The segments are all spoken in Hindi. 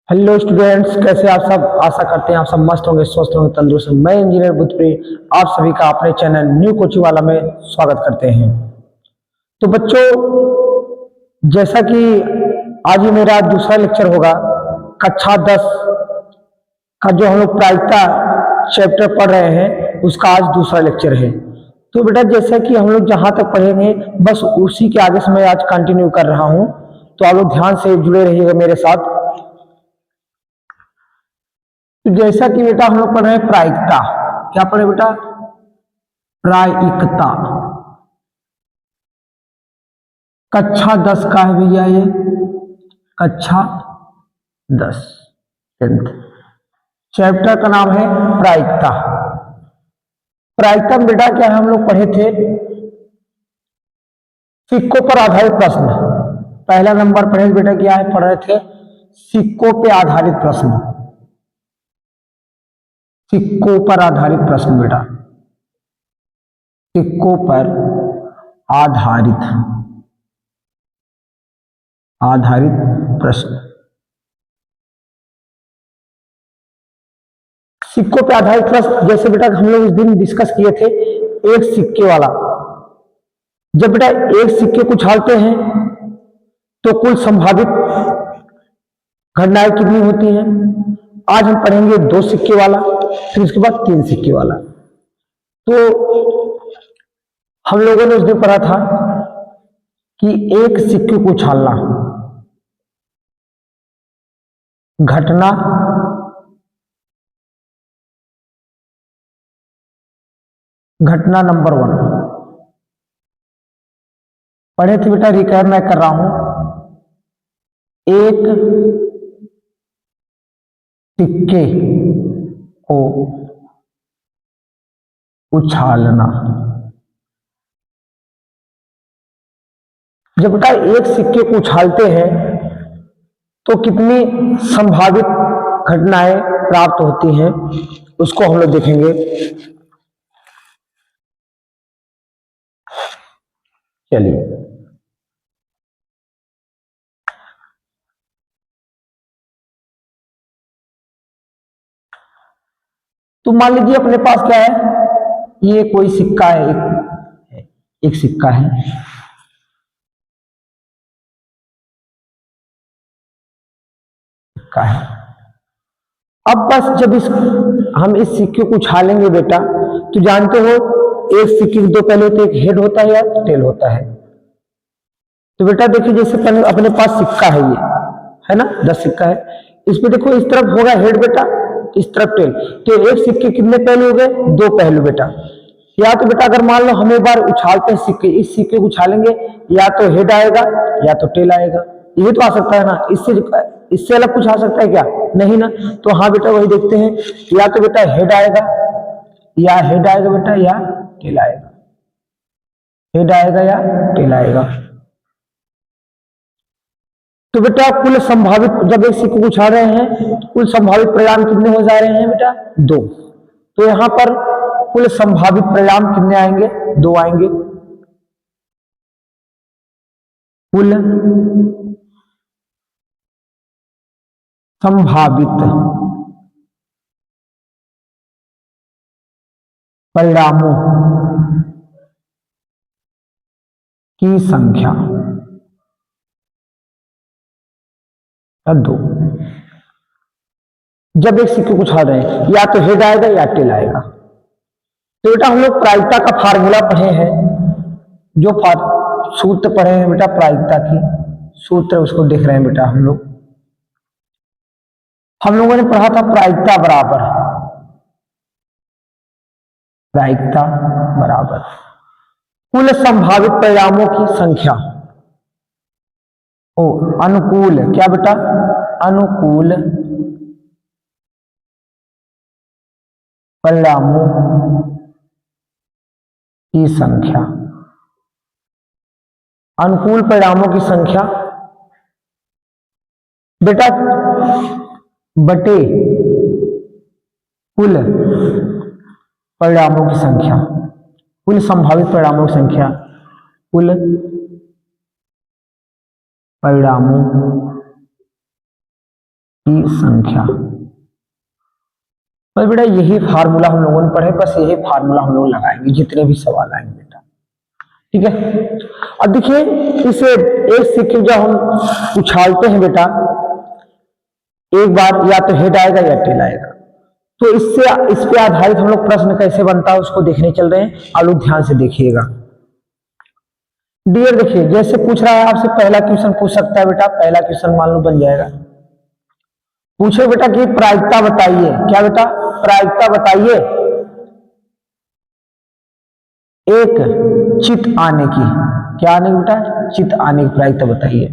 हेलो स्टूडेंट्स, कैसे आप सब। आशा करते हैं आप सब मस्त होंगे, स्वस्थ होंगे, तंदुरुस्त होंगे। मैं इंजीनियर बुद्धप्रिय आप सभी का अपने चैनल न्यू कोचिंग वाला में स्वागत करते हैं। तो बच्चों, जैसा कि आज ही मेरा दूसरा लेक्चर होगा कक्षा 10 का, जो हम लोग प्रायिकता चैप्टर पढ़ रहे हैं उसका आज दूसरा लेक्चर है। तो बेटा, जैसा कि हम लोग जहां तक पढ़ेंगे बस उसी के आगे से मैं आज कंटिन्यू कर रहा हूं, तो आप लोग ध्यान से जुड़े रहिएगा मेरे साथ। तो जैसा कि बेटा हम लोग पढ़ रहे हैं प्रायिकता। क्या पढ़े बेटा? प्रायिकता। कक्षा 10 का है भैया, ये कक्षा 10 10th चैप्टर का नाम है प्रायिकता। प्रायिकता में बेटा क्या है, हम लोग पढ़े थे सिक्कों पर आधारित प्रश्न। पहला नंबर पढ़े बेटा, क्या है पढ़ रहे थे सिक्कों पर आधारित प्रश्न। सिक्कों पर आधारित प्रश्न बेटा, सिक्कों पर आधारित प्रश्न। सिक्कों पर आधारित प्रश्न जैसे बेटा हम लोग उस दिन डिस्कस किए थे एक सिक्के वाला। जब बेटा एक सिक्के को उछालते हैं तो कुल संभावित घटनाएं कितनी होती हैं। आज हम पढ़ेंगे 2 सिक्के वाला, फिर उसके बाद 3 सिक्के वाला। तो हम लोगों ने उस दिन पढ़ा था कि एक सिक्के को उछालना, घटना नंबर 1 पढ़े थे बेटा। रिकैप मैं कर रहा हूं, एक सिक्के को उछालना। जब बेटा एक सिक्के को उछालते हैं तो कितनी संभावित घटनाएं प्राप्त होती हैं उसको हम लोग देखेंगे। चलिए, तो मान लीजिए अपने पास क्या है, ये कोई सिक्का है, एक सिक्का है। सिक्का है। अब बस जब हम इस सिक्के को उछालेंगे बेटा, तो जानते हो एक सिक्के के 2 पहलू होते हैं, एक हेड होता है या टेल होता है। तो बेटा देखिए, जैसे पहले अपने पास सिक्का है, ये है ना 10 सिक्का है। इसमें देखो इस तरफ होगा हेड बेटा, इस तरफ टेल। तो एक सिक्के कितने पहलू हो गए? 2 पहलू बेटा। या तो बेटा अगर मान लो हम एक बार उछालते हैं सिक्के, इस सिक्के को उछालेंगे, या तो हेड आएगा या तो टेल आएगा। ये तो आ सकता है ना, इससे अलग कुछ आ सकता है क्या? नहीं ना। तो हाँ बेटा, वही देखते हैं, या तो बेटा हेड आएगा बेटा, या टेल आएगा। हेड आएगा या टेल आएगा। तो बेटा कुल संभावित, जब एक सिक्के को उछाल रहे हैं तो कुल संभावित परिणाम कितने हो जा रहे हैं बेटा? 2। तो यहां पर कुल संभावित परिणाम कितने आएंगे? 2 आएंगे। कुल संभावित परिणामों की संख्या 2। जब एक सिक्के को उछाल रहे हैं, या तो हेड आएगा या टेल आएगा। तो बेटा हम लोग प्रायिकता का फार्मूला पढ़े हैं, जो सूत्र पढ़े हैं बेटा प्रायिकता की, सूत्र उसको देख रहे हैं बेटा। हम लोगों ने पढ़ा था प्रायिकता बराबर कुल संभावित परिणामों की संख्या। अनुकूल, क्या बेटा? अनुकूल परिणामों की संख्या। अनुकूल परिणामों की संख्या बेटा बटे कुल परिणामों की संख्या, कुल संभावित परिणामों की संख्या, कुल परिणामों की संख्या। बस बेटा यही फार्मूला हम लोगों ने पढ़े, बस यही फार्मूला हम लोग लगाएंगे जितने भी सवाल आएंगे बेटा, ठीक है। अब देखिए इस एक सिक्के जब हम उछालते हैं बेटा, एक बार या तो हेड आएगा या टेल आएगा, तो इस पे आधारित हम लोग प्रश्न कैसे बनता है उसको देखने चल रहे हैं। आप लोग ध्यान से देखिएगा। डियर देखिए जैसे पूछ रहा है आपसे, पहला क्वेश्चन पूछ सकता है बेटा, पहला क्वेश्चन मान लो बन जाएगा, पूछे बेटा कि प्रायिकता बताइए। क्या बेटा? प्रायिकता बताइए एक चित आने की। क्या आने की बेटा? चित आने की प्रायिकता बताइए,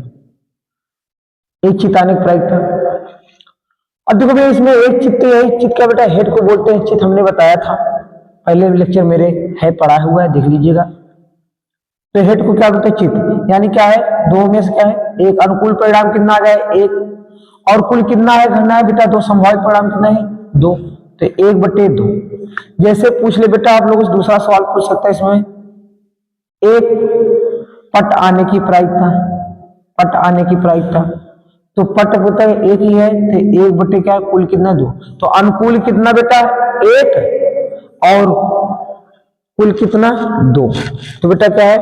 एक चित आने की प्रायिकता। अब देखो भैया इसमें एक चित तो यही चित क्या बेटा? हेड को बोलते हैं चित, हमने बताया था पहले लेक्चर मेरे है, पढ़ा हुआ है, देख लीजिएगा। तो हेड को क्या बोलते हैं? चित। यानी क्या है? दो में से क्या है? एक। अनुकूल परिणाम कितना आ गया? एक। और कुल कितना है घटना है बेटा? दो। संभावित परिणाम कितना है? दो। तो 1/2। जैसे पूछ ले बेटा आप लोग दूसरा सवाल पूछ सकते हैं इसमें, एक पट आने की प्रायिकता। पट आने की प्रायिकता तो पट होता है एक ही है, तो 1 क्या है? कुल कितना? 2। तो अनुकूल कितना बेटा? 1 और कुल कितना? 2। तो बेटा क्या है?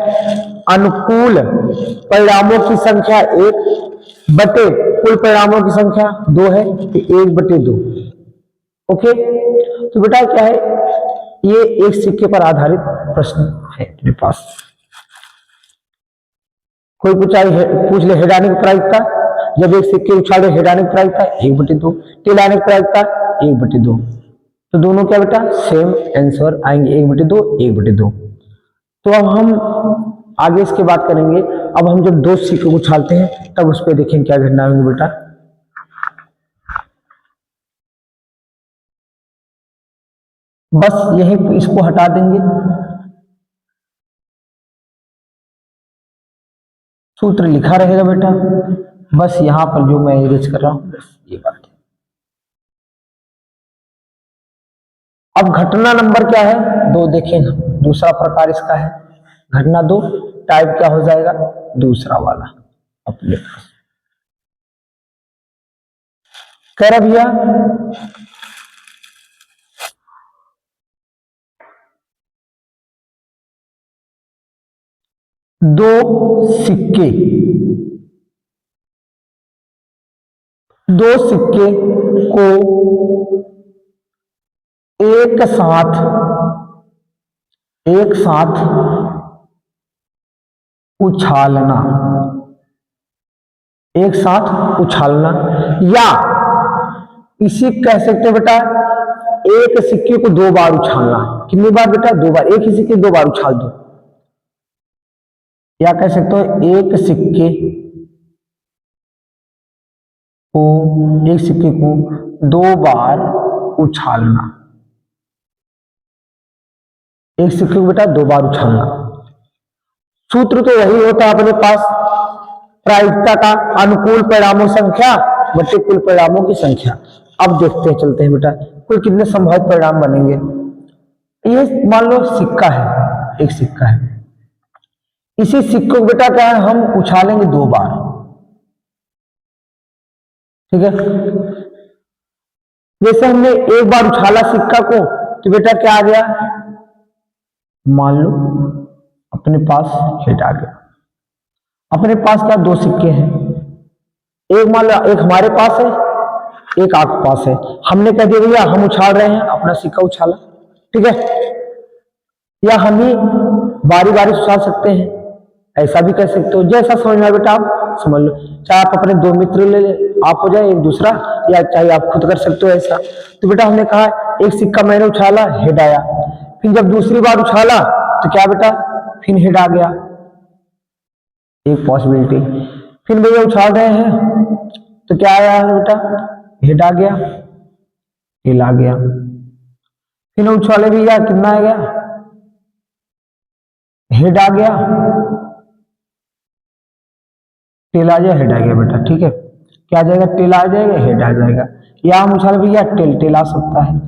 अनुकूल परिणामों की संख्या 1 बटे कुल परिणामों की संख्या 2 है, तो 1/2। ओके। तो बेटा क्या है? ये एक सिक्के पर आधारित प्रश्न है मेरे पास। कोई पूछ ले हेड आने की प्रायिकता, जब एक सिक्के उछाले हेड आने की प्रायिकता 1/2, टेल आने की प्रायिकता 1/2। तो दोनों क्या बेटा? सेम आंसर आएंगे, 1/2 1/2। तो अब हम आगे इसके बात करेंगे। अब हम जब दो सिक्के को उछालते हैं तब उस पर देखें क्या घटना होगी बेटा। बस यही इसको हटा देंगे, सूत्र लिखा रहेगा बेटा, बस यहां पर जो मैं इरेज कर रहा हूं बस ये बात है। अब घटना नंबर क्या है? 2 देखें, दूसरा प्रकार इसका है घटना 2। टाइप क्या हो जाएगा? दूसरा वाला अपने पास। कह रहा भैया दो सिक्के को एक साथ उछालना, एक साथ उछालना, या इसी कह सकते हैं बेटा एक सिक्के को 2 बार उछालना। कितनी बार बेटा? 2 बार। एक ही सिक्के 2 बार उछाल दो, या कह सकते हो एक सिक्के को 2 बार उछालना। एक सिक्के को बेटा 2 बार उछालना। सूत्र तो वही होता है अपने पास, प्रायिकता का अनुकूल परिणामों संख्या बटे कुल परिणामों की संख्या। अब देखते हैं, चलते हैं बेटा, कुल कितने संभावित परिणाम बनेंगे। ये मान लो सिक्का है, एक सिक्का है, इसी सिक्के को बेटा क्या है? हम उछालेंगे 2 बार, ठीक है। जैसे हमने एक बार उछाला सिक्का को, तो बेटा क्या आ गया? मान लो अपने पास हेड आ गया। अपने पास क्या? 2 सिक्के हैं, एक मान लो एक हमारे पास है, एक आपके पास है। हमने कह दिया भैया हम उछाल रहे हैं, अपना सिक्का उछाला, ठीक है। या हम ही बारी बारी उछाल सकते हैं, ऐसा भी कर सकते हो, जैसा समझ में बेटा आप समझ लो। चाहे आप अपने 2 मित्र ले ले, आप हो जाए एक दूसरा, या चाहे आप खुद कर सकते हो ऐसा। तो बेटा हमने कहा एक सिक्का मैंने उछाला, हेड आया, फिर जब दूसरी बार उछाला तो क्या बेटा? फिर हेड आ गया, एक पॉसिबिलिटी। फिर भैया उछाल रहे हैं तो क्या आया है बेटा? हेड आ गया, टेल आ गया। फिर उछाले भैया, कितना आ गया? हेड आ गया, टेल आ जाए, हेड आ गया बेटा, ठीक है। क्या आ जाएगा? टेल आ जाएगा, हेड आ जाएगा। या हम उछाल भैया टेल आ सकता है,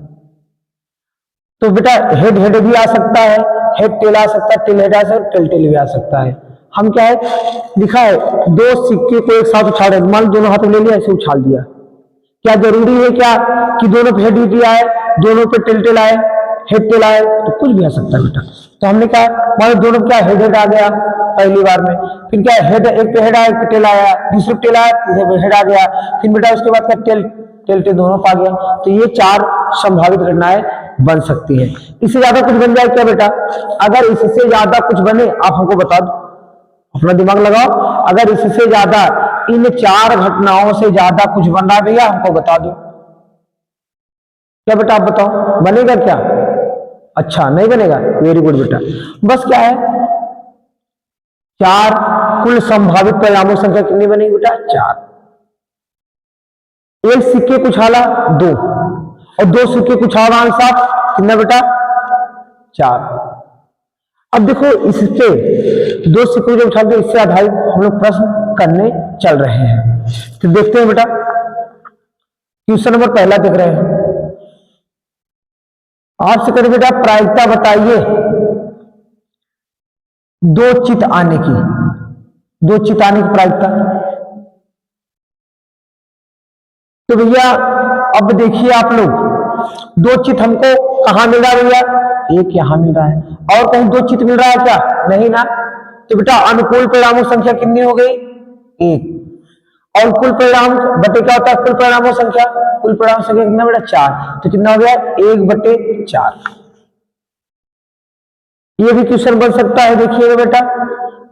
तो बेटा हेड भी आ सकता है, हेड टेल आ सकता है, टेल हेड आ सकता है, टेल भी आ सकता है। हम क्या है लिखा है? 2 सिक्के को एक साथ उछाल रहे, मान दोनों हाथों में ले लिया, ऐसे उछाल दिया, क्या जरूरी है क्या कि दोनों पे हेड यूटी आए, दोनों पे टेल टेल आए, हेड टेल आए? तो कुछ भी आ सकता है बेटा। तो हमने कहा मान दोनों क्या हेड हेड आ गया पहली बार में, फिर क्या हेड, एक पे हेड आया, एक पे टेल आया, दूसरे पे टेल आया, तीसरे पे हेड आ गया, फिर बेटा उसके बाद क्या टेल टेल टेल दोनों पा गया। तो ये 4 संभावित घटनाएं बन सकती है। इससे ज्यादा कुछ बन जाए क्या बेटा? अगर इससे ज्यादा कुछ बने आप हमको बता दो, अपना दिमाग लगाओ। अगर इससे ज्यादा, इन 4 घटनाओं से ज्यादा कुछ बन रहा है भैया हमको बता दो। क्या बेटा आप बताओ, बनेगा क्या? अच्छा नहीं बनेगा, वेरी गुड बेटा। बस क्या है 4, कुल संभावित परिणामों की संख्या कितनी बनेगी बेटा? 4। एक सिक्के को उछाला 2, और 2 सिक्के को उछाला साथ कितना बेटा? 4। अब देखो इससे 2 सिक्के जो उछालते इससे आधारित हम लोग प्रश्न करने चल रहे हैं। तो देखते हैं बेटा, क्वेश्चन नंबर पहला देख रहे हैं आपसे। करें बेटा प्रायिकता बताइए 2 चित आने की, 2 चित आने की प्रायिकता। तो भैया अब देखिए आप लोग, 2 चित हमको कहां मिल रहा है भैया? एक यहां मिल रहा है, और कहीं 2 चित मिल रहा है क्या? नहीं ना। तो बेटा अनुकूल परिणामों संख्या कितनी हो गई? 1। और कुल परिणाम बटे क्या होता है? कुल परिणामों संख्या, कुल परिणाम संख्या कितना बेटा? 4। तो कितना हो गया? 1/4। ये भी क्वेश्चन बन सकता है। देखिएगा बेटा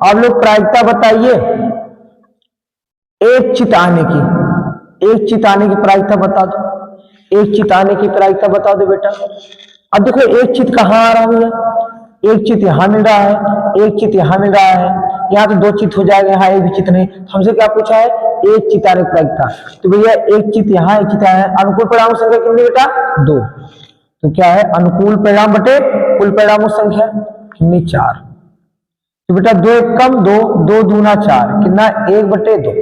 आप लोग प्रायिकता बताइए एक चित आने की, एक चित आने की प्रायिकता बता दो, एक चित आने की प्रायिकता बता दो बेटा। अब देखो एक चित कहां आ रहा है भैया? एक चित यहां मिल रहा है, एक चित यहां मिल रहा है, यहाँ तो 2 चित हो जाएगा, यहाँ एक भी चित नहीं। हमसे क्या पूछा है? एक चित आने की प्रायिकता। तो भैया एक चित यहाँ, एक चित यहाँ, अनुकूल परिणाम संख्या कितनी बेटा? 2। तो क्या है? अनुकूल परिणाम बटे कुल परिणामों संख्या कितनी? 4। तो बेटा 2 एक कम 2, 2 दूना 4, कितना? 1/2,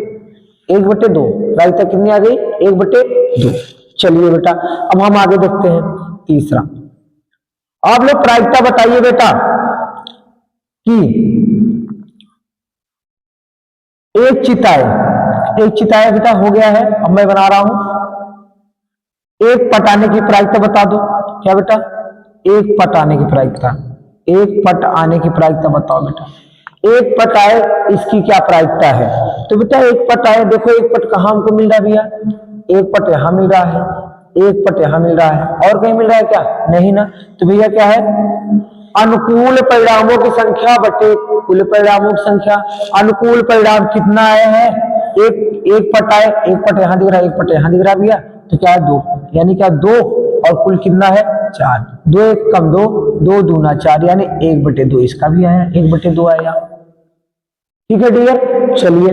1/2। प्रायिकता कितनी आ गई? 1/2। चलिए बेटा अब हम आगे देखते हैं तीसरा। आप लोग प्रायिकता बताइए बेटा कि एक चिताए, एक चिताए बेटा हो गया है। अब मैं बना रहा हूं एक पट आने की प्रायिकता बता दो। क्या बेटा? एक पट आने की प्रायिकता, एक पट आने की प्रायिकता बताओ बेटा। एक पट आए इसकी क्या प्रायिकता है? तो बेटा एक पट आए, देखो एक पट कहां हमको मिल रहा है भैया? एक पट यहां मिल रहा है, एक पट यहां मिल रहा है, और कहीं मिल रहा है क्या? नहीं ना। तो भैया क्या है? अनुकूल परिणामों की संख्या बटे कुल परिणामों की संख्या। अनुकूल परिणाम कितना आए हैं? एक पट आए, एक पट यहां दिख रहा है, एक पट यहां दिख रहा है भैया, तो क्या है? 2, यानी क्या 2, और कुल कितना है? 4। 2 एक कम 2, 2 दूना 4, यानी 1/2 इसका भी आया, 1/2 आया। ठीक है डियर, चलिए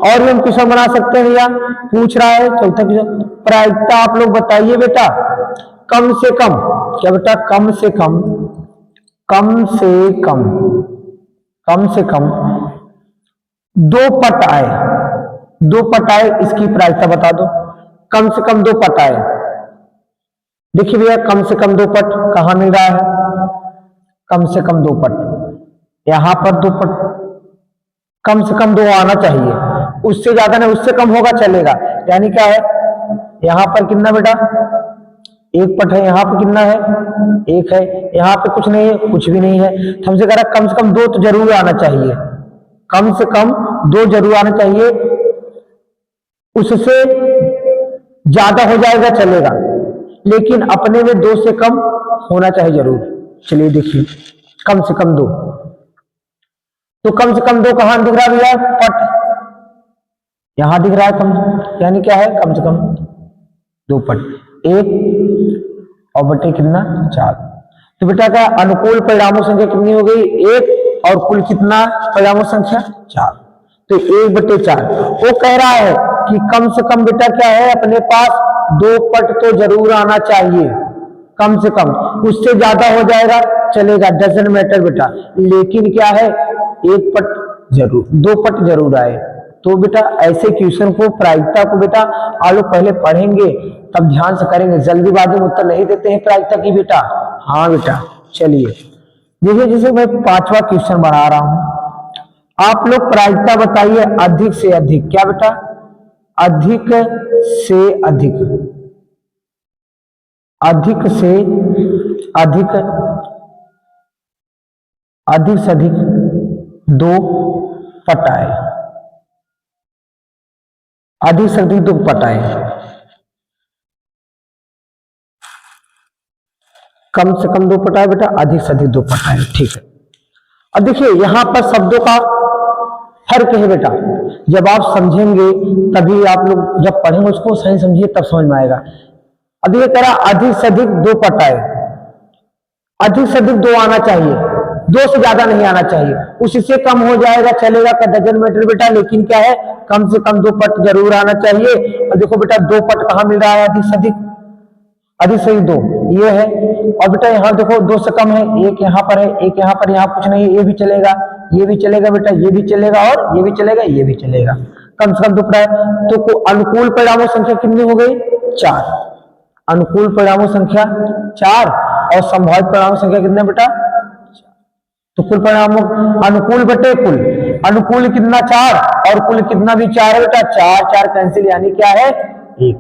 और भी हम क्वेश्चन बना सकते हैं भैया। पूछ रहा है चौथा क्वेश्चन, प्रायिकता आप लोग बताइए बेटा कम से कम। क्या बेटा? कम से कम, कम से कम, कम से कम 2 पट आए, 2 पट आए इसकी प्रायिकता बता दो। कम से कम 2 पट आए। देखिए भैया कम से कम 2 पट कहां मिल रहा है? कम से कम 2 पट यहां पर 2 पट, कम से कम 2 आना चाहिए, उससे ज्यादा नहीं, उससे कम होगा चलेगा। यानी क्या है? यहां पर कितना बेटा? 1 पट है, यहां पर कितना है? 1 है, यहां पे कुछ नहीं है, कुछ भी नहीं है। तो हमसे कह रहा कम से कम 2 तो जरूर आना चाहिए, कम से कम 2 जरूर आना चाहिए, उससे ज्यादा हो जाएगा चलेगा, लेकिन अपने में 2 से कम होना चाहिए जरूर। चलिए देखिए कम से कम 2, तो कम से कम 2 कहां दिख रहा है भैया? पट यहां दिख रहा है कम, यानी क्या है? कम से कम 2 पट, 1 और बटे कितना? 4। तो बेटा क्या अनुकूल परिणामों संख्या कितनी हो गई? 1, और कुल कितना परिणामों संख्या? 4। तो 1/4 वो कह रहा है कि कम से कम बेटा क्या है? अपने पास 2 पट तो जरूर आना चाहिए, कम से कम, उससे ज्यादा हो जाएगा चलेगा, डजंट मैटर बेटा, लेकिन क्या है? 1 पट जरूर, 2 पट जरूर आए। तो बेटा ऐसे क्वेश्चन को, प्रायिकता को बेटा आप लोग पहले पढ़ेंगे तब ध्यान से करेंगे, जल्दीबाजी में उत्तर नहीं देते हैं प्रायिकता की बेटा। हाँ बेटा चलिए देखिए, जैसे मैं 5वां क्वेश्चन बना रहा हूं, आप लोग प्रायिकता बताइए अधिक से अधिक। क्या बेटा? अधिक से अधिक, अधिक से अधिक, अधिक से अधिक दो पटाए, अधिक से अधिक दो पटाए, कम से कम दो पटाए बेटा, अधिक से अधिक दो पटाए। ठीक है, अब देखिए यहां पर शब्दों का फर्क है बेटा, जब आप समझेंगे तभी, आप लोग जब पढ़ेंगे उसको सही समझिए तब समझ में आएगा। अब ये कह रहा अधिक से अधिक दो पटाए, अधिक से अधिक दो आना चाहिए, दो से ज्यादा नहीं आना चाहिए, उससे कम हो जाएगा चलेगा का डजन मीटर बेटा, लेकिन क्या है कम से कम दो पट जरूर आना चाहिए। और देखो बेटा दो पट कहां मिल रहा है, अधिक से अधिक, अधिक से अधिक दो ये है। और बेटा यहाँ देखो दो से कम है, एक यहाँ पर है, एक यहाँ पर, यहाँ कुछ नहीं है, ये भी चलेगा, ये भी चलेगा बेटा, ये भी चलेगा और ये भी चलेगा, ये भी चलेगा, कम से कम दो पट है। तो अनुकूल परिणामों संख्या कितनी हो गई, 4, अनुकूल परिणामों संख्या 4 और संभावित परिणामों संख्या कितने बेटा, तो कुल परिणामों अनुकूल बटे कुल, अनुकूल कितना 4 और कुल कितना भी 4 है बेटा, 4 4 कैंसिल यानी क्या है 1,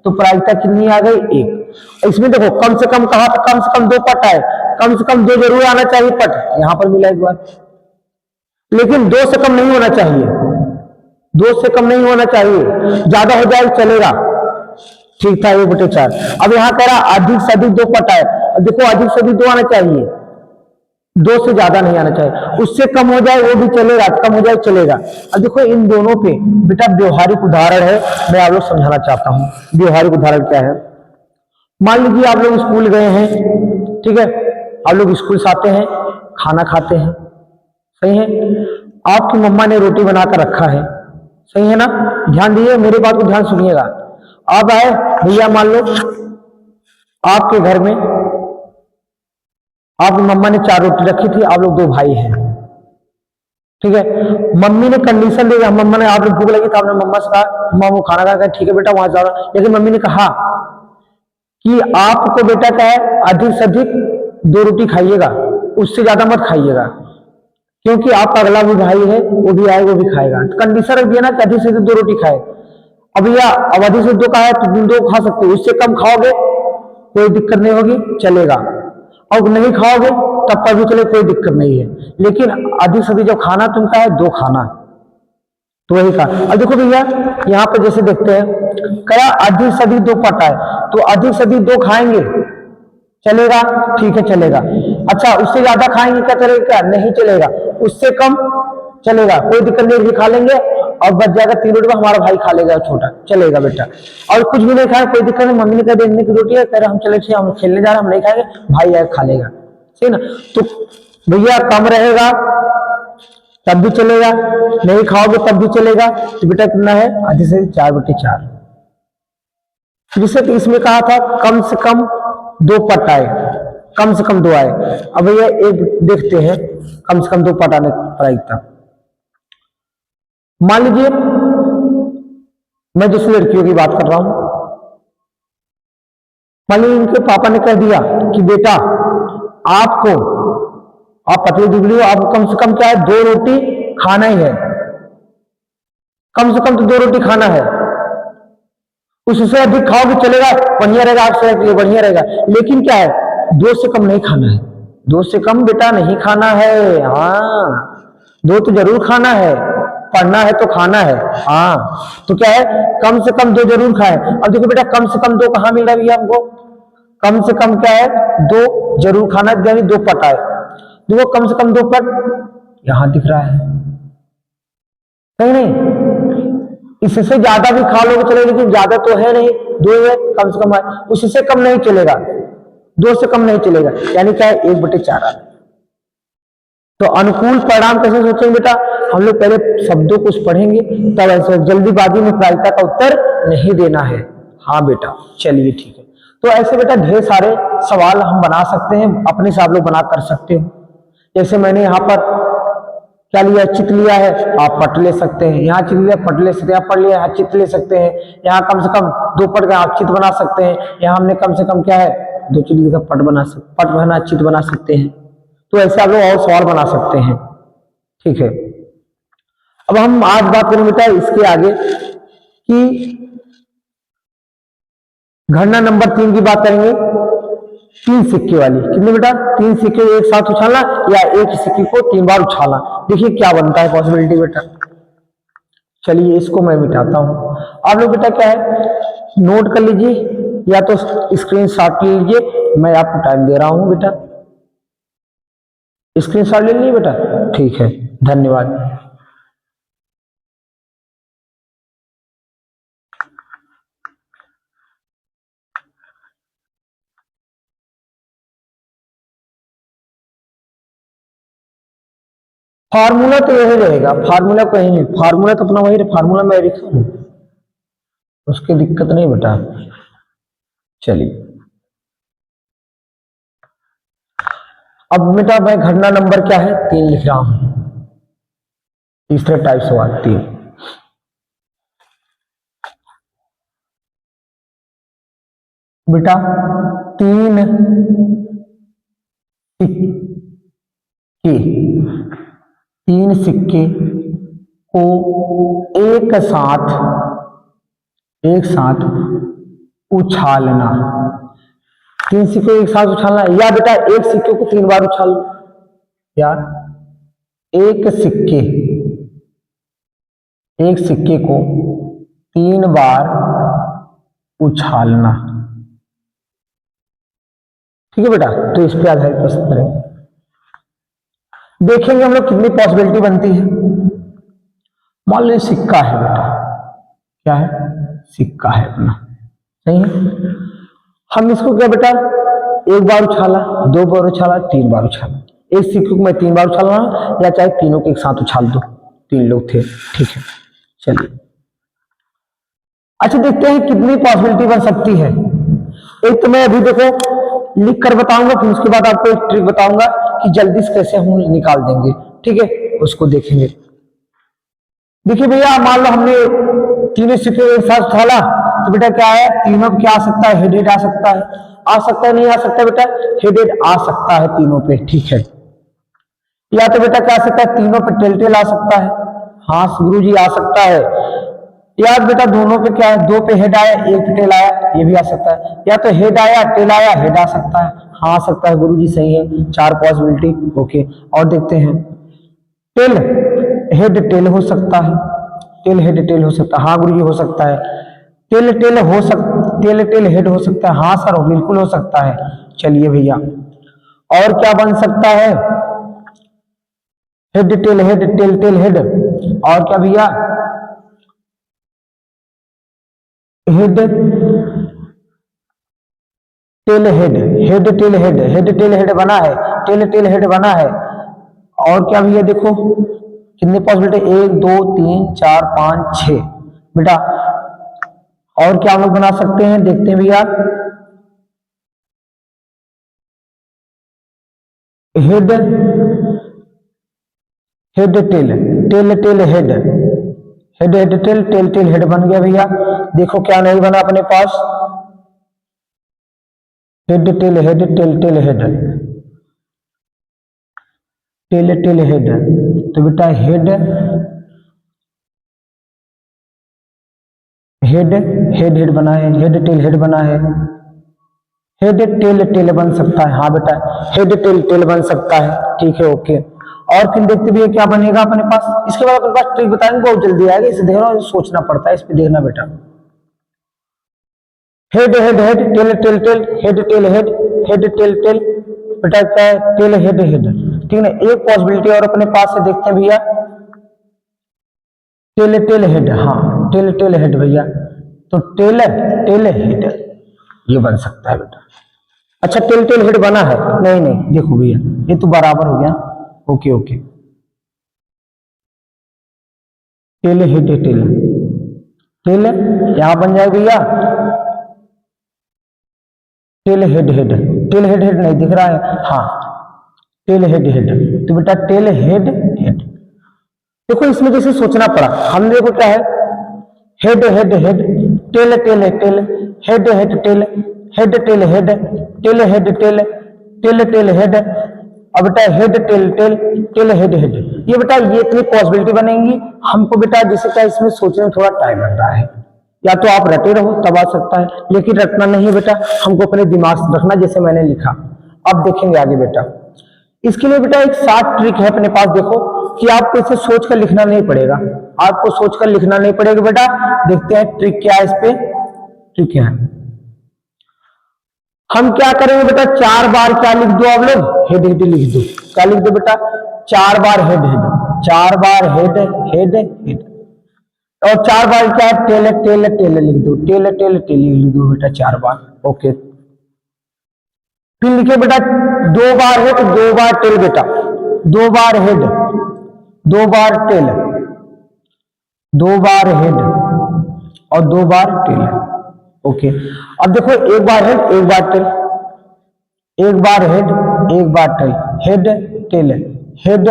तो प्रायिकता कितनी आ गई 1। इसमें देखो कम से कम कहा था, कम से कम दो पट है, कम से कम दो जरूर आना चाहिए पट, यहां पर मिला एक बार, लेकिन दो से कम नहीं होना चाहिए, दो से कम नहीं होना चाहिए, ज्यादा हो जाए चलेगा। ठीक था, 1/4। अब यहां कह रहा अधिक से अधिक दो पट है, देखो अधिक से अधिक दो आना चाहिए, दो से ज्यादा नहीं आना चाहिए, उससे कम हो जाए वो भी चलेगा, कम हो जाए चलेगा। अब देखो इन दोनों पे बेटा व्यवहारिक उदाहरण है, मैं आप लोग समझाना चाहता हूं। व्यवहारिक उदाहरण क्या है, मान लीजिए आप लोग स्कूल गए हैं, ठीक है, आप लोग स्कूल से आते हैं, खाना खाते हैं, सही है, आपकी मम्मा ने रोटी बनाकर रखा है, सही है ना, ध्यान दीजिए मेरी बात को ध्यान सुनिएगा। आप आए भैया, मान लो आपके घर में आपकी मम्मा ने 4 रोटी रखी थी, आप लोग 2 भाई हैं, ठीक है, मम्मी ने कंडीशन दी, मम्मा ने आप लोग भूख लगी तो आपने मम्मा से कहा मम्मा वो खाना खा, ठीक है बेटा वहां जा रहा, लेकिन मम्मी ने कहा कि आपको बेटा क्या है अधिक से अधिक 2 रोटी खाइएगा, उससे ज्यादा मत खाइएगा, क्योंकि आपका अगला भी भाई है, वो भी आएगा वो भी खाएगा, तो कंडीशन रख दिया ना कि अधिक से अधिक 2 रोटी खाए। अब भैया अब अधिक से 2 कहा है तो 2 खा सकते हो, उससे कम खाओगे कोई दिक्कत नहीं होगी, चलेगा, और नहीं खाओगे तब पर भी चले, कोई दिक्कत नहीं है, लेकिन अधिक से अधिक जब खाना तुमका है 2 खाना, तो वही खा। अब देखो भैया यहाँ पर जैसे देखते हैं कहा अधिक से अधिक 2 पट है, तो अधिक से अधिक 2 खाएंगे चलेगा, ठीक है चलेगा। अच्छा उससे ज्यादा खाएंगे क्या चलेगा, क्या नहीं चलेगा, उससे कम चलेगा, कोई दिक्कत नहीं, खा लेंगे और बच जाएगा 3 रोटी, हमारा भाई खा लेगा छोटा, चलेगा बेटा। और कुछ भी नहीं खाए कोई दिक्कत नहीं, मम्मी ने कहा देखने की रोटी है, कह रहे हम चले हम खेलने जा रहे हम नहीं खाएंगे, भाई आए खा लेगा, सही ना। तो भैया कम रहेगा तब भी चलेगा, नहीं खाओगे तब भी चलेगा, तो बेटा कितना है अधिक से 4/4। जिससे कि इसमें कहा था कम से कम 2 पट आए, कम से कम 2 आए। अब भैया एक देखते हैं कम से कम 2 पट आने की प्रायिकता। मान लीजिए मैं जिस लड़कियों की बात कर रहा हूं, मान लीजिए इनके पापा ने कह दिया कि बेटा आपको, आप पतली दुबली हो, आपको कम से कम क्या है 2 रोटी खाना ही है, कम से कम तो 2 रोटी खाना है, उससे अधिक खाओगे चलेगा, बढ़िया रहेगा, आप सेहत के लिए बढ़िया रहेगा, लेकिन क्या है 2 से कम नहीं खाना है, 2 से कम बेटा नहीं खाना है, हाँ 2 तो जरूर खाना है, पढ़ना है तो खाना है, हाँ तो क्या है कम से कम 2 जरूर खाए। अब देखो बेटा कम से कम 2 कहां मिल रहा है भैया हमको, कम से कम क्या है 2 जरूर खाना, यानी 2 पट आए, देखो कम से कम 2 पट यहां दिख रहा है, सही नहीं, इससे ज्यादा भी खा लोगे चलेगा, लेकिन ज्यादा तो है नहीं, 2 है कम से कम है, उससे कम नहीं चलेगा, 2 से कम नहीं चलेगा, यानी क्या है 1/4 आ। तो अनुकूल परिणाम कैसे सोचेंगे बेटा, हम लोग पहले शब्दों को पढ़ेंगे तब ऐसे जल्दीबाजी में प्रायिकता का उत्तर नहीं देना है। हाँ बेटा चलिए ठीक है, तो ऐसे बेटा ढेर सारे सवाल हम बना सकते हैं, अपने से आप लोग बना कर सकते हो। जैसे मैंने यहाँ पर क्या लिया, चित्र लिया है, आप पट ले सकते हैं, यहाँ चित्र लिया पट ले सकते हैं, पढ़ लिया यहाँ चित्र ले सकते हैं, यहाँ कम से कम 2 पट का आप चित्र बना सकते हैं, यहाँ हमने कम से कम क्या है 2 चित्र का पट बना चित्र बना सकते हैं। तो ऐसे आप लोग और सवाल बना सकते हैं, ठीक है। अब हम आज बात करेंगे बेटा इसके आगे कि घटना नंबर 3 की बात करेंगे, 3 सिक्के वाली। कितने बेटा? 3 सिक्के एक साथ उछालना या एक सिक्के को 3 बार उछालना। देखिए क्या बनता है पॉसिबिलिटी बेटा। चलिए इसको मैं मिटाता हूं। आप लोग बेटा क्या है, नोट कर लीजिए या तो स्क्रीनशॉट ले लीजिए, मैं आपको टाइम दे रहा हूं बेटा। स्क्रीनशॉट ले लीजिए बेटा, ठीक है, धन्यवाद। फार्मूला तो यही रहेगा, फार्मूला कहीं नहीं, फार्मूला तो अपना वही, फार्मूला मैं लिखा हूं, उसकी दिक्कत नहीं बेटा। चलिए अब बेटा मैं घटना नंबर क्या है 3 लिख रहा हूं, तीसरे टाइप सवाल 3। बेटा 3 सिक्के, 3 सिक्के को एक साथ उछालना। 3 सिक्के एक साथ उछालना या बेटा एक सिक्के को 3 बार उछाल, या एक सिक्के को 3 बार उछालना। ठीक है बेटा, तो इस पे आधारित प्रश्न करेंगे। देखेंगे हम लोग कितनी पॉसिबिलिटी बनती है। मान लीजिए सिक्का है बेटा, क्या है? सिक्का है अपना, सही है। हम इसको क्या बेटा, एक बार उछाला, 2 बार उछाला, 3 बार उछाला। एक सिक्के को मैं 3 बार उछालना या चाहे तीनों को एक साथ उछाल दो, 3 लोग थे, ठीक है। चलिए अच्छा देखते हैं कितनी पॉसिबिलिटी बन सकती है। एक तो मैं अभी देखो लिख कर बताऊंगा, फिर उसके बाद आपको एक ट्रिक बताऊंगा कि जल्दी से कैसे हम निकाल देंगे, ठीक है, उसको देखेंगे। देखिए भैया मान लो हमने तीनों सिक्के एक साथ उछाला, तो बेटा क्या है, तीनों पे क्या आ सकता है? हेड हेड आ सकता है, नहीं आ सकता बेटा? हेड हेड आ सकता है तीनों पे, ठीक है। या तो बेटा क्या आ सकता है, तीनों पे टेल टेल आ सकता है, हाँ गुरु जी आ सकता है। या बेटा दोनों पे क्या है, 2 पे हेड आया, 1 पे टेल आया, ये भी आ सकता है। या तो हेड आया टेल आया, हेड आ सकता है, हाँ आ सकता है गुरु जी, सही है, 4 पॉसिबिलिटी, ओके। और देखते हैं, टेल हेड टेल हो सकता है, टेल हेड टेल हो सकता है, हाँ गुरु जी हो सकता है। टेल टेल हेड हो सकता है, हाँ सर बिल्कुल हो सकता है। चलिए भैया और क्या बन सकता है? Head tail head, tail tail head, और क्या भैया? Head tail head, head tail head, head tail head बना है, टेल टेल हेड बना है। और क्या भैया देखो कितने पॉसिबिलिटी, 1 2 3 4 5 6 बेटा। और क्या हम लोग बना सकते हैं, देखते हैं भैया। Head head tail, tail tail head, head head tail, tail tail head बन गया भैया। देखो क्या नहीं बना अपने पास, head tail head, tail tail head, tail tail head. तो बेटा हेड हेड हेड हेड बना है, हेड टेल हेड बना है, हेड टेल टेल बन सकता है, हाँ बेटा हेड टेल टेल बन सकता है, ठीक है, ओके। और फिर देखते भी क्या बनेगा अपने पास। इसके बाद अपने पास ट्रिक बताएंगे, बहुत जल्दी आएगा, इसे देखना, सोचना पड़ता है, इस पे देखना बेटा। Head head head, tail tail tail, head tail head, head tail tail, बेटा क्या है, टेल हेड हेड, ठीक है ना। एक पॉसिबिलिटी और अपने पास से देखते हैं भैया, टेल टेल हेड, हाँ टेल टेल हेड भैया, तो टेल टेल हेड ये बन सकता है बेटा। अच्छा टेल टेल हेड बना है, नहीं नहीं देखो भैया ये तो बराबर हो गया, okay okay. Tail head tail, tail यहां बन जाए भैया, tail head head, tail head head नहीं दिख रहा है, हाँ टेल हेड हेड, तो बेटा टेल हेड हेड। देखो इसमें जैसे सोचना पड़ा, हमने देखो क्या है, head head head, tail tail tail, head head tail, head tail head, tail head tail, tail tail head. अब बेटा head tail tail, tail head head, ये बेटा ये इतनी पॉसिबिलिटी बनेंगी। हमको बेटा जैसे क्या इसमें सोचने में थोड़ा टाइम लग रहा है, या तो आप रटे रहो तब आ सकता है, लेकिन रटना नहीं है बेटा, हमको अपने दिमाग से रखना जैसे मैंने लिखा। अब देखेंगे आगे बेटा, इसके लिए बेटा एक 7 ट्रिक है अपने पास। देखो कि आपको इसे सोच कर लिखना नहीं पड़ेगा, आपको सोच कर लिखना नहीं पड़ेगा बेटा। देखते हैं ट्रिक क्या है, इस पे ट्रिक क्या है। हम क्या करेंगे बेटा, 4 बार क्या लिख दो आप लोग, हेड हेड लिख दो। क्या लिख दो बेटा, 4 बार हेड हेड, 4 बार हेड हेड हेड, और 4 बार क्या है, टेल टेल टेल लिख दो, टेल टेल टेल लिख दो बेटा 4 बार। ओके, फिर लिखे बेटा 2 बार हेड 2 बार टेल बेटा, 2 बार हेड 2 बार टेल, 2 बार हेड और 2 बार टेल। ओके, अब देखो 1 बार हेड 1 बार टेल, 1 बार हेड 1 बार tail, head tail head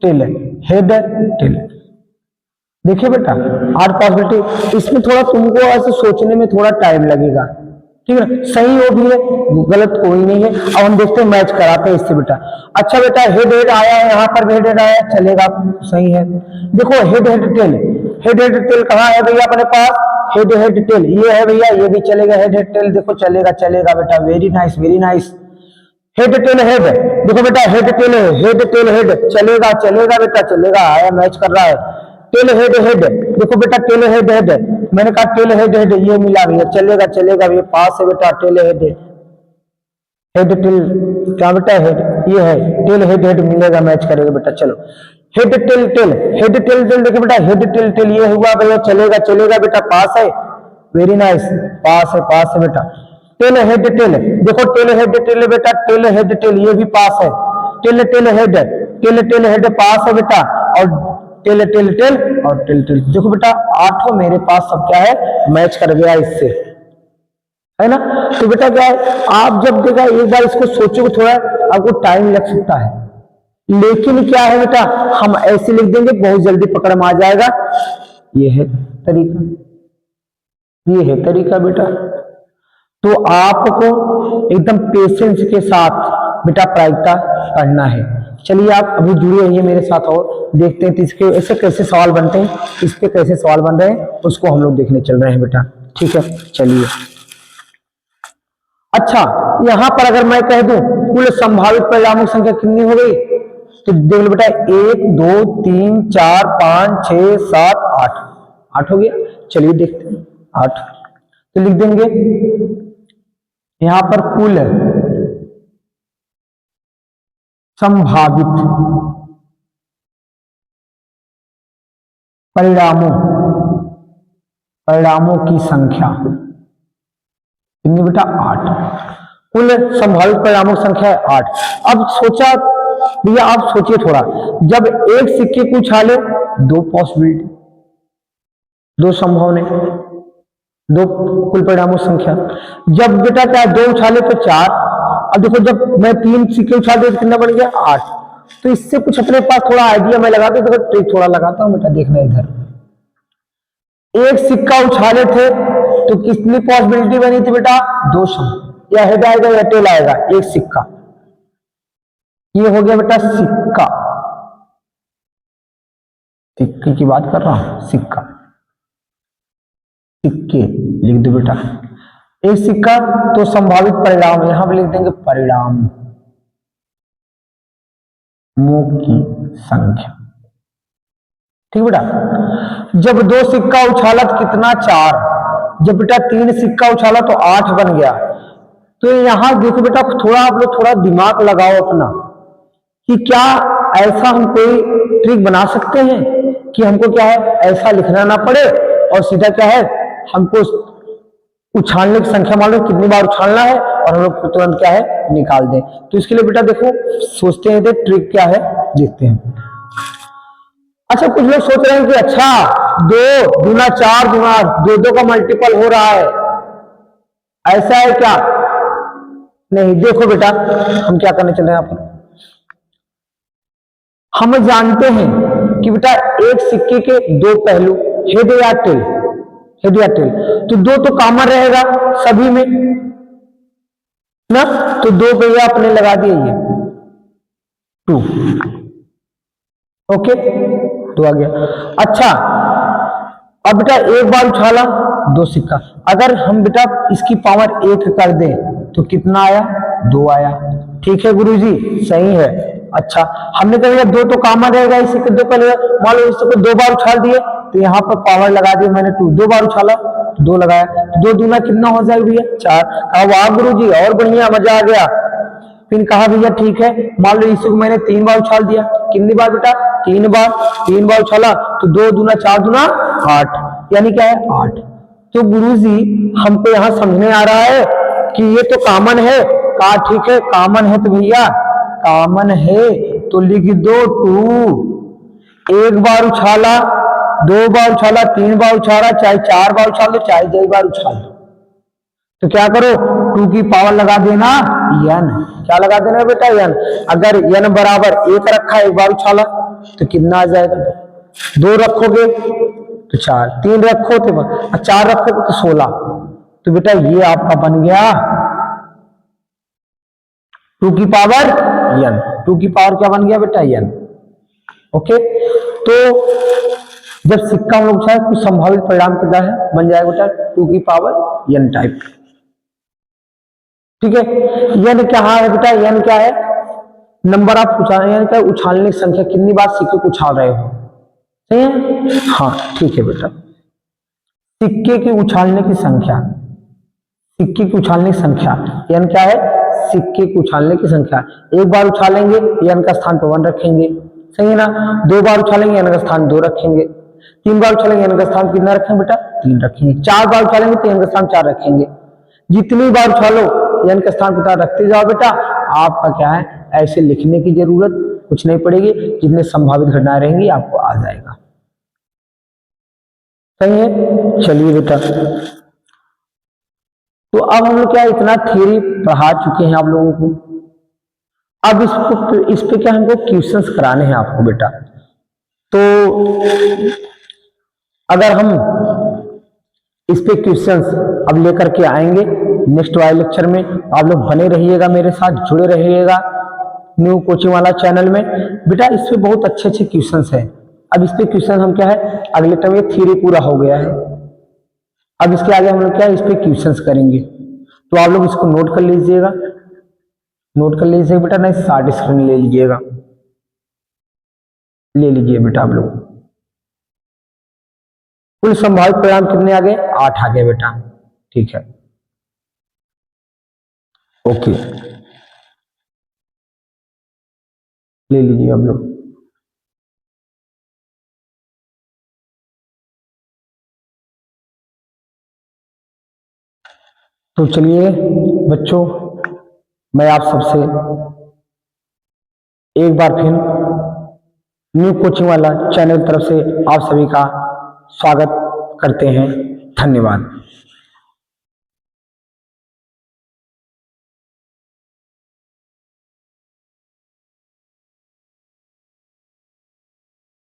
tail head tail. देखिए बेटा 8 पॉसिबिलिटी, इसमें थोड़ा तुमको ऐसे सोचने में थोड़ा टाइम लगेगा, ठीक है, सही हो भी है गलत कोई नहीं है। अब हम देखते हैं, मैच कराते हैं इससे बेटा। अच्छा बेटा हेड हेड आया है, यहाँ पर भी हेड हेड आया, चलेगा, सही है। देखो head head tail, head head tell कहाँ है भैया अपने पास, हेड हेड टेल ये है भैया, ये भी चलेगा, हेड हेड टेल देखो चलेगा, चलेगा बेटा, very nice very nice. Head tail head, देखो बेटा head tail head tail head, चलेगा चलेगा बेटा, चलेगा, आया मैच कर रहा है। टेल हेड हेड, देखो बेटा टेल हेड हेड, मैंने कहा टेल हेड हेड, ये मिला भैया, चलेगा चलेगा, ये पास है बेटा, टेल हेड हेड टेल, क्या बेटा हेड, ये है टेल हेड हेड, मिलेगा, मैच करेगा बेटा। चलो head tail tail, head tail tail, देखो बेटा हेड टेल टेल, ये हुआ भैया, चलेगा चलेगा बेटा, पास है, वेरी नाइस, पास है बेटा। टेल हेड टेल, देखो टेल हेड टेल बेटा, टेल हेड टेल, ये भी पास है, tail tail head, tail tail head पास है बेटा, और टेल टेल टेल और टेल टेल, देखो बेटा 8 मेरे पास सब क्या है, मैच कर गया इससे, है ना। तो बेटा क्या है, आप जब देखा एक बार इसको सोचोगे, थोड़ा आपको टाइम लग सकता है, लेकिन क्या है बेटा, हम ऐसे लिख देंगे बहुत जल्दी पकड़ में आ जाएगा। ये है तरीका, ये है तरीका बेटा। तो आपको एकदम पेशेंस के साथ बेटा प्रायिकता पढ़ना है। चलिए आप अभी जुड़े रहिए मेरे साथ और देखते हैं इसके ऐसे कैसे सवाल बनते हैं, इस पे कैसे सवाल बन रहे हैं उसको हम लोग देखने चल रहे हैं बेटा, ठीक है। चलिए अच्छा, यहां पर अगर मैं कह दूं कुल संभावित परिणामों की संख्या कितनी हो गई, तो देख लो बेटा 1 2 3 4 5 6 7 8, 8 हो गया। चलिए देखते हैं 8, तो लिख देंगे यहां पर कुल संभावित परिणामों की संख्या कितनी बेटा 8, कुल संभावित परिणामों की संख्या है 8। अब सोचा भैया, आप सोचिए थोड़ा, जब एक सिक्के को उछाले 2 पॉसिबिलिटी, 2 संभावना, 2 कुल परिणामों की संख्या। जब बेटा क्या 2 उछाले तो 4, अब देखो जब मैं 3 सिक्के उछाल दे तो कितना बन गया 8। तो इससे कुछ अपने पास थोड़ा आइडिया मैं लगाता हूं, देखो ट्रिक थोड़ा लगाता हूं बेटा, देखना इधर, एक सिक्का उछाले थे तो कितनी पॉसिबिलिटी बनी थी बेटा 2 संभावना, या हेड आएगा या टेल आएगा, एक सिक्का, ये हो गया बेटा सिक्का, सिक्के की बात कर रहा हूं, सिक्का, सिक्के लिख दो बेटा, एक सिक्का, तो संभावित परिणाम यहां पर लिख देंगे परिणामों की संख्या, ठीक बेटा। जब 2 सिक्का उछाला तो कितना 4, जब बेटा 3 सिक्का उछाला तो 8 बन गया। तो यहां देखो बेटा, थोड़ा आप लोग थोड़ा दिमाग लगाओ अपना, कि क्या ऐसा हम कोई ट्रिक बना सकते हैं कि हमको क्या है ऐसा लिखना ना पड़े, और सीधा क्या है हमको उछालने की संख्या मालूम कितनी बार उछालना है और हम लोग तुरंत क्या है निकाल दें। तो इसके लिए बेटा देखो सोचते हैं ट्रिक क्या है, देखते हैं। अच्छा, कुछ लोग सोच रहे हैं कि अच्छा 2 दूना 4 दूना 2 का मल्टीपल हो रहा है, ऐसा है क्या? नहीं, देखो बेटा हम क्या करने चल रहे हैं यहाँ पर, हम जानते हैं कि बेटा एक सिक्के के 2 पहलू, हेड या टेल, हेड या टेल, तो 2 तो कॉमन रहेगा सभी में ना, तो 2 भैया अपने लगा दिए, ये 2, ओके 2 आ गया। अच्छा अब बेटा एक बार उछाला, 2 सिक्का। अगर हम बेटा इसकी पावर 1 कर दें तो कितना आया? 2 आया। ठीक है गुरुजी, सही है। अच्छा, हमने कहा भैया 2 तो कॉमन रहेगा, इसी के 2 पहले मान लो इसको 2 बार उछाल दिए तो यहाँ पर पावर लगा दिया मैंने 2, 2 बार उछाला 2 लगाया, 2 दूना कितना हो जाएगा भैया? 4। कहा वाह गुरुजी, और बढ़िया, मजा आ गया। फिर कहा भैया ठीक है, मान लो इसी को मैंने 3 बार उछाल दिया। कितनी बार बेटा? 3 बार। 3 बार उछाला तो 2 दूना 4 दूना 8, यानी क्या है? 8। तो गुरुजी हमको यहाँ समझ में आ रहा है कि ये तो कॉमन है। कहा ठीक है, कॉमन है तो भैया कॉमन है तो लिख दो 2। एक बार उछाला, 2 बार उछाला, 3 बार उछाला, चाहे 4 बार उछाल दो, चाहे 2 बार उछाल दो, तो क्या करो 2 की पावर लगा देना n। क्या लगा देना बेटा? n। अगर n बराबर 1 रखा, 1 बार उछाला तो कितना आ जाएगा? 2 रखोगे तो 4, 3 रखो तो 4 रखोगे तो 16। तो बेटा ये आपका बन गया 2 की पावर n। 2 की पावर क्या बन गया बेटा? n। ओके, तो जब सिक्का हम लोग चाहे कुछ संभावित परिणाम कितना है बन जाएगा बेटा? 2 की पावर n टाइप। ठीक है, n क्या है बेटा? n क्या है? नंबर आप उछालने की संख्या, कितनी बार सिक्के को उछाल रहे हो। सही है? हाँ ठीक है बेटा, सिक्के की उछालने की संख्या, सिक्के की उछालने की संख्या n क्या है? सिक्के को उछालने की संख्या। 1 बार उछालेंगे n का स्थान पर 1 रखेंगे, सही है ना। 2 बार उछालेंगे n का स्थान 2 रखेंगे, 3 बार उछालेंगे n का स्थान कितना रखेंगे बेटा? 3 रखेंगे, 4 बार उछालेंगे तो n का स्थान 4 रखेंगे। जितनी बार उछालो n का स्थान पता रखते जाओ बेटा। आपका क्या है, ऐसे लिखने की जरूरत कुछ नहीं पड़ेगी, जितने संभावित घटनाएं रहेंगी आपको आ जाएगा। सही है, चलिए बेटा, तो अब हम लोग क्या इतना थ्योरी पढ़ा चुके हैं आप लोगों को। अब इस पे क्या हमको क्वेश्चंस कराने हैं आपको बेटा। तो अगर हम इस पे क्वेश्चंस अब लेकर के आएंगे नेक्स्ट वाले लेक्चर में, आप लोग बने रहिएगा मेरे साथ, जुड़े रहिएगा न्यू कोचिंग वाला चैनल में। बेटा इस पे बहुत अच्छे अच्छे क्वेश्चंस हैं। अब इस पे क्वेश्चन हम क्या है, अगले टाइम ये थ्योरी पूरा हो गया है, अब इसके आगे हम लोग क्या है इस पे क्वेश्चंस करेंगे। तो आप लोग इसको नोट कर लीजिएगा, नोट कर लीजिएगा बेटा, नहीं शॉर्ट स्क्रीन ले लीजिएगा, ले लीजिए बेटा आप लोग। कुल संभावित परिणाम कितने आ गए? 8 आ गए बेटा। ठीक है, ओके, ले लीजिए आप लोग। तो चलिए बच्चों, मैं आप सबसे एक बार फिर न्यू कोचिंग वाला चैनल तरफ से आप सभी का स्वागत करते हैं। धन्यवाद।